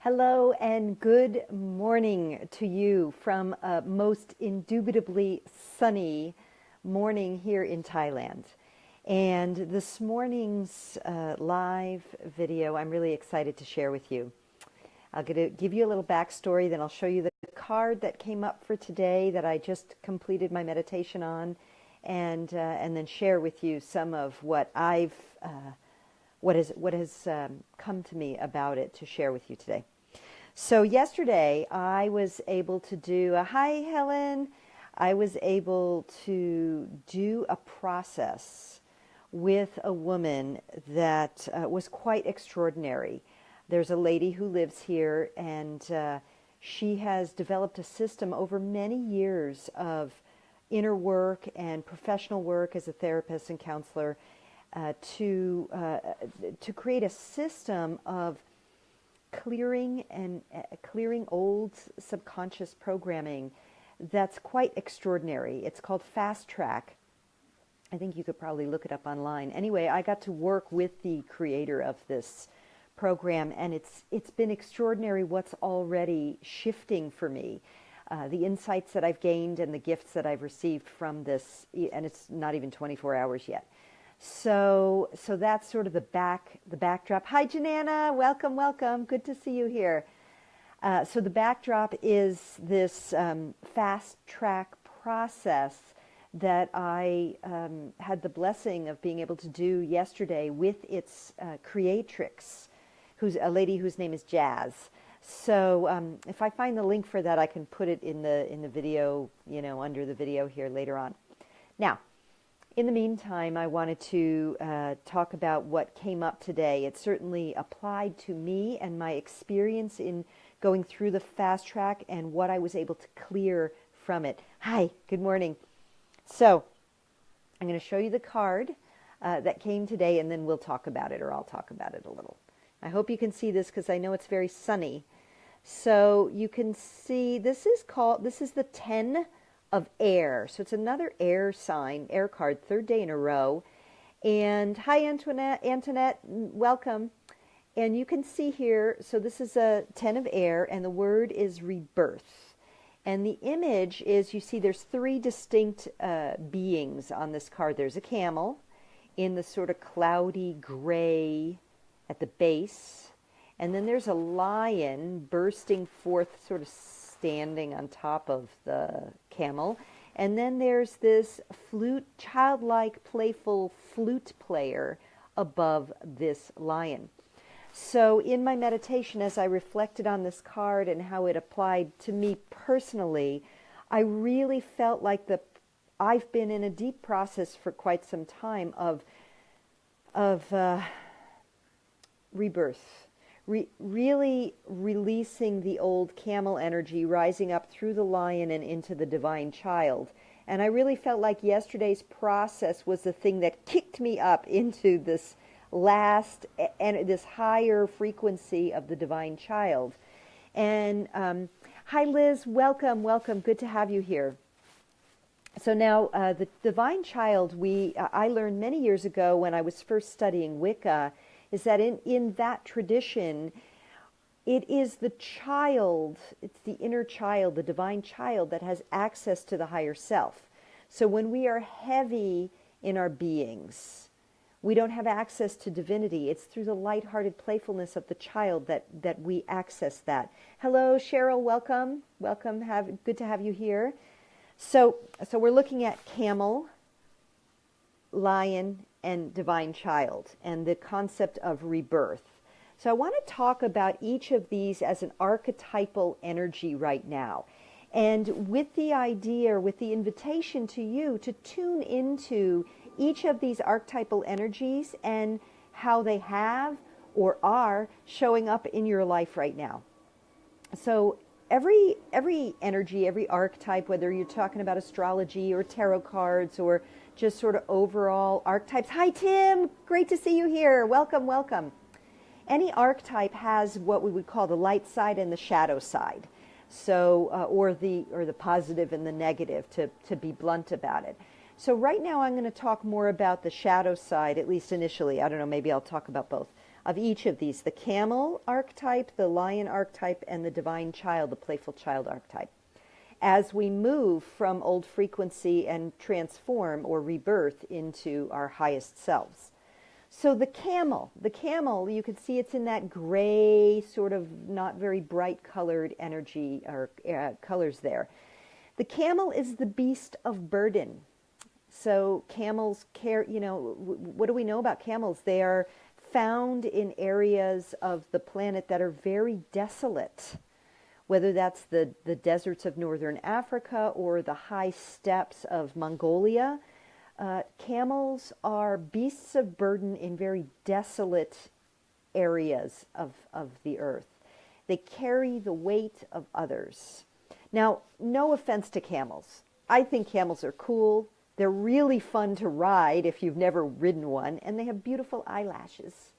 Hello and good morning to you from a most indubitably sunny morning here in Thailand. And this morning's live video I'm really excited to share with you. I'll give you a little backstory, then I'll show you the card that came up for today that I just completed my meditation on, and then share with you some of what has come to me about it to share with you today. So yesterday I was able to do hi Helen. I was able to do a process with a woman that was quite extraordinary. There's a lady who lives here, and she has developed a system over many years of inner work and professional work as a therapist and counselor to create a system of clearing old subconscious programming that's quite extraordinary. It's called Fast Track. I think you could probably look it up online. Anyway, I got to work with the creator of this program, and it's been extraordinary what's already shifting for me. The insights that I've gained and the gifts that I've received from this, and it's not even 24 hours yet. So that's sort of the backdrop. Hi, Janana. Welcome. Good to see you here. So the backdrop is this fast track process that I had the blessing of being able to do yesterday with its creatrix, who's a lady whose name is Jazz. So if I find the link for that, I can put it in the video, under the video here later on. Now, in the meantime, I wanted to talk about what came up today. It certainly applied to me and my experience in going through the fast track and what I was able to clear from it. Hi, good morning. So I'm going to show you the card that came today, and then we'll talk about it, or I'll talk about it a little. I hope you can see this because I know it's very sunny. So you can see this is the 10 of air. So it's another air sign, air card, third day in a row. And hi, Antoinette, welcome. And you can see here, so this is a 10 of air, and the word is rebirth. And the image is, you see there's three distinct beings on this card. There's a camel in the sort of cloudy gray at the base. And then there's a lion bursting forth, sort of standing on top of the camel. And then there's this childlike, playful flute player above this lion. So in my meditation, as I reflected on this card and how it applied to me personally, I really felt like I've been in a deep process for quite some time of rebirth. Really releasing the old camel energy, rising up through the lion and into the Devine Child. And I really felt like yesterday's process was the thing that kicked me up into this this higher frequency of the Devine Child. And hi, Liz, welcome. Good to have you here. So now the Devine Child, I learned many years ago when I was first studying Wicca, is that in that tradition, it is the child, it's the inner child, the Divine Child, that has access to the higher self. So when we are heavy in our beings, we don't have access to divinity. It's through the lighthearted playfulness of the child that we access that. Hello, Cheryl, welcome. Good to have you here. So we're looking at camel, lion, and Divine Child, and the concept of rebirth. So I want to talk about each of these as an archetypal energy right now, and with the idea, with the invitation to you to tune into each of these archetypal energies and how they have or are showing up in your life right now. So every energy, every archetype, whether you're talking about astrology or tarot cards or just sort of overall archetypes. Hi, Tim. Great to see you here. Welcome. Any archetype has what we would call the light side and the shadow side. So, or the positive and the negative, to be blunt about it. So right now I'm going to talk more about the shadow side, at least initially. I don't know, maybe I'll talk about both. of each of these, the camel archetype, the lion archetype, and the divine child, the playful child archetype, as we move from old frequency and transform or rebirth into our highest selves. So the camel, you can see it's in that gray, sort of not very bright colored energy or colors there. The camel is the beast of burden. So camels care, what do we know about camels? They are found in areas of the planet that are very desolate, whether that's the deserts of northern Africa or the high steppes of Mongolia. Camels are beasts of burden in very desolate areas of the earth. They carry the weight of others. Now, no offense to camels. I think camels are cool. They're really fun to ride if you've never ridden one, and they have beautiful eyelashes.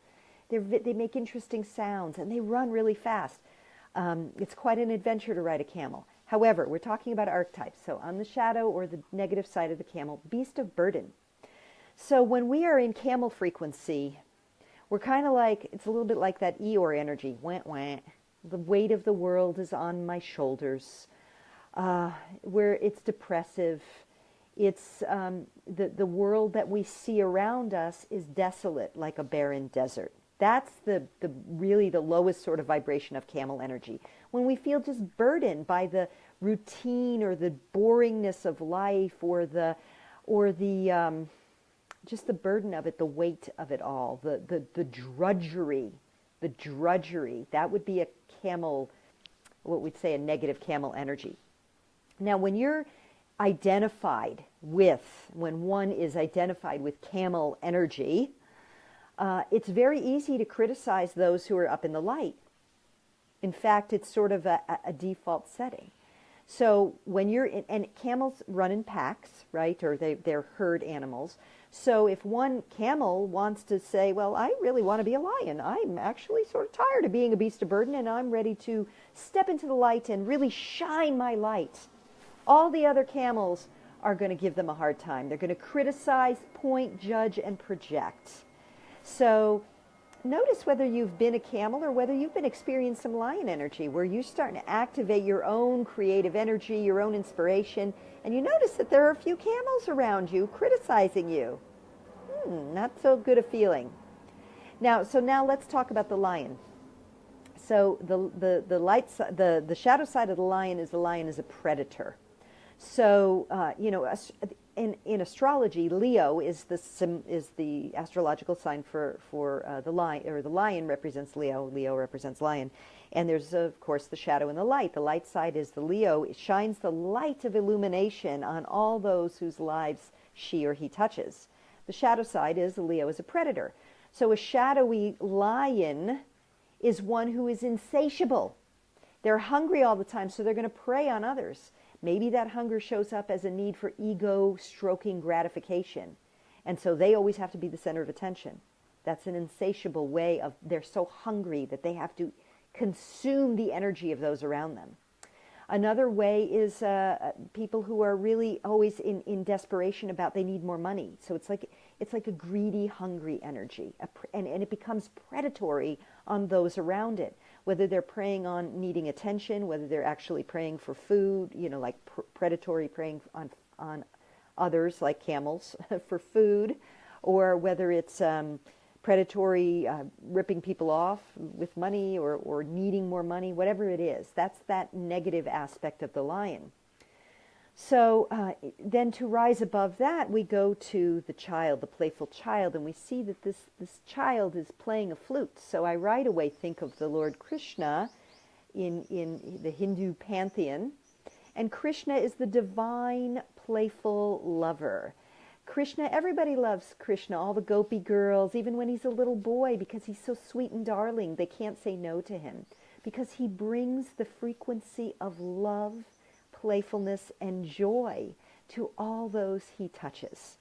They make interesting sounds, and they run really fast. It's quite an adventure to ride a camel. However, we're talking about archetypes. So on the shadow or the negative side of the camel, beast of burden. So when we are in camel frequency, we're kind of like, it's a little bit like that Eeyore energy. Wah, wah. The weight of the world is on my shoulders. Where it's depressive. It's the world that we see around us is desolate, like a barren desert. That's the really the lowest sort of vibration of camel energy. When we feel just burdened by the routine or the boringness of life or the just the burden of it, the weight of it all, the drudgery, that would be a camel, what we'd say a negative camel energy. Now, when one is identified with camel energy, it's very easy to criticize those who are up in the light. In fact, it's sort of a default setting. So when and camels run in packs, right? Or they're herd animals. So if one camel wants to say, well, I really want to be a lion. I'm actually sort of tired of being a beast of burden, and I'm ready to step into the light and really shine my light. All the other camels are going to give them a hard time. They're going to criticize, point, judge, and project. So notice whether you've been a camel or whether you've been experiencing some lion energy, where you're starting to activate your own creative energy, your own inspiration, and you notice that there are a few camels around you criticizing you. Not so good a feeling. Now let's talk about the lion. So the shadow side of the lion is a predator. So in astrology, Leo is the astrological sign for the lion, or the lion represents Leo. Leo represents lion, and there's of course the shadow and the light. The light side is the Leo. It shines the light of illumination on all those whose lives she or he touches. The shadow side is the Leo is a predator. So a shadowy lion is one who is insatiable. They're hungry all the time, so they're going to prey on others. Maybe that hunger shows up as a need for ego-stroking gratification. And so they always have to be the center of attention. That's an insatiable way of, they're so hungry that they have to consume the energy of those around them. Another way is people who are really always in desperation about they need more money. So it's like a greedy, hungry energy. And it becomes predatory on those around it. Whether they're preying on needing attention, whether they're actually preying for food, like predatory preying on others, like camels, for food, or whether it's predatory ripping people off with money or needing more money, whatever it is. That's that negative aspect of the lion. So then to rise above that, we go to the child, the playful child, and we see that this child is playing a flute. So I right away think of the Lord Krishna in the Hindu pantheon. And Krishna is the divine, playful lover. Krishna, everybody loves Krishna, all the gopi girls, even when he's a little boy, because he's so sweet and darling, they can't say no to him. Because he brings the frequency of love, playfulness, and joy to all those he touches.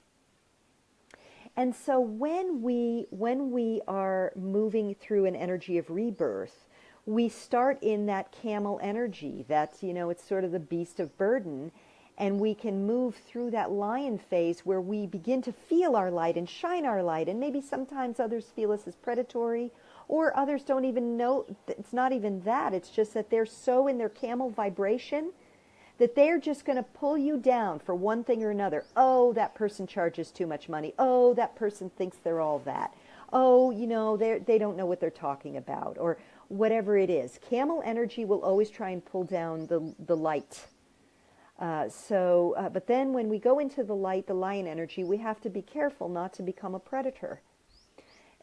And so when we are moving through an energy of rebirth, we start in that camel energy. That's, it's sort of the beast of burden. And we can move through that lion phase where we begin to feel our light and shine our light. And maybe sometimes others feel us as predatory, Or others don't even know, it's not even that. It's just that they're so in their camel vibration that they're just going to pull you down for one thing or another. Oh, that person charges too much money. Oh, that person thinks they're all that. Oh, you know, they don't know what they're talking about, or whatever it is. Camel energy will always try and pull down the light. But then when we go into the light, the lion energy, we have to be careful not to become a predator.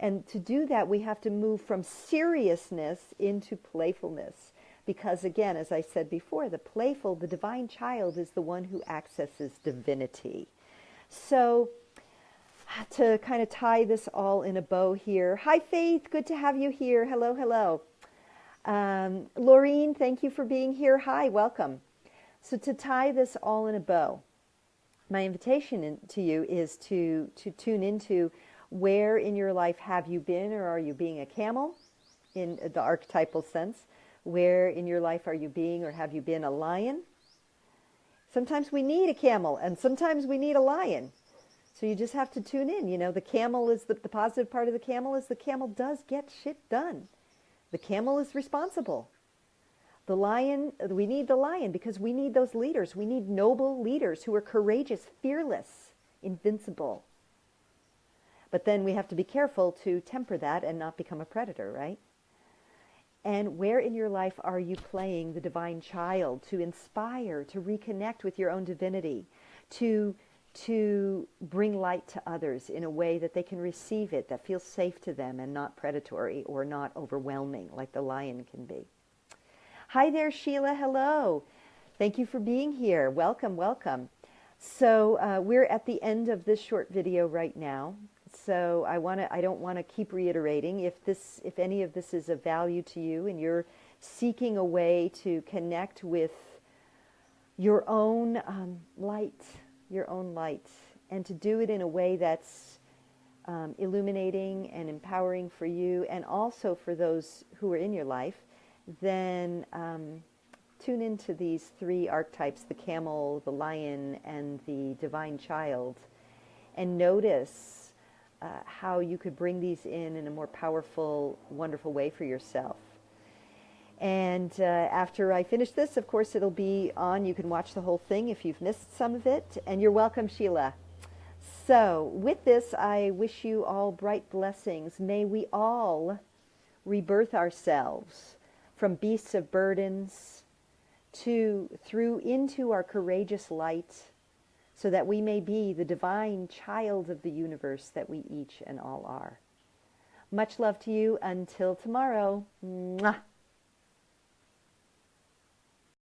And to do that, we have to move from seriousness into playfulness. Because again, as I said before, the divine child is the one who accesses divinity. So to kind of tie this all in a bow here. Hi, Faith. Good to have you here. Hello, hello. Laureen, thank you for being here. Hi, welcome. So to tie this all in a bow, my invitation to you is to tune into where in your life have you been, or are you being a camel in the archetypal sense? Where in your life are you being, or have you been, a lion? Sometimes we need a camel, and sometimes we need a lion. So you just have to tune in. You know, the camel is the positive part of the camel is the camel does get shit done. The camel is responsible. The lion, we need the lion because we need those leaders. We need noble leaders who are courageous, fearless, invincible. But then we have to be careful to temper that and not become a predator, right? And where in your life are you playing the divine child to inspire, to reconnect with your own divinity, to bring light to others in a way that they can receive it, that feels safe to them and not predatory or not overwhelming like the lion can be? Hi there, Sheila. Hello. Thank you for being here. Welcome, welcome. So we're at the end of this short video right now. So I don't want to keep reiterating. If any of this is of value to you and you're seeking a way to connect with your own light, and to do it in a way that's illuminating and empowering for you and also for those who are in your life, then tune into these three archetypes, the camel, the lion, and the divine child, and notice how you could bring these in a more powerful, wonderful way for yourself. And after I finish this, of course, it'll be on. You can watch the whole thing if you've missed some of it. And you're welcome, Sheila. So with this, I wish you all bright blessings. May we all rebirth ourselves from beasts of burdens through into our courageous light, so that we may be the divine child of the universe that we each and all are. Much love to you. Until tomorrow. Mwah.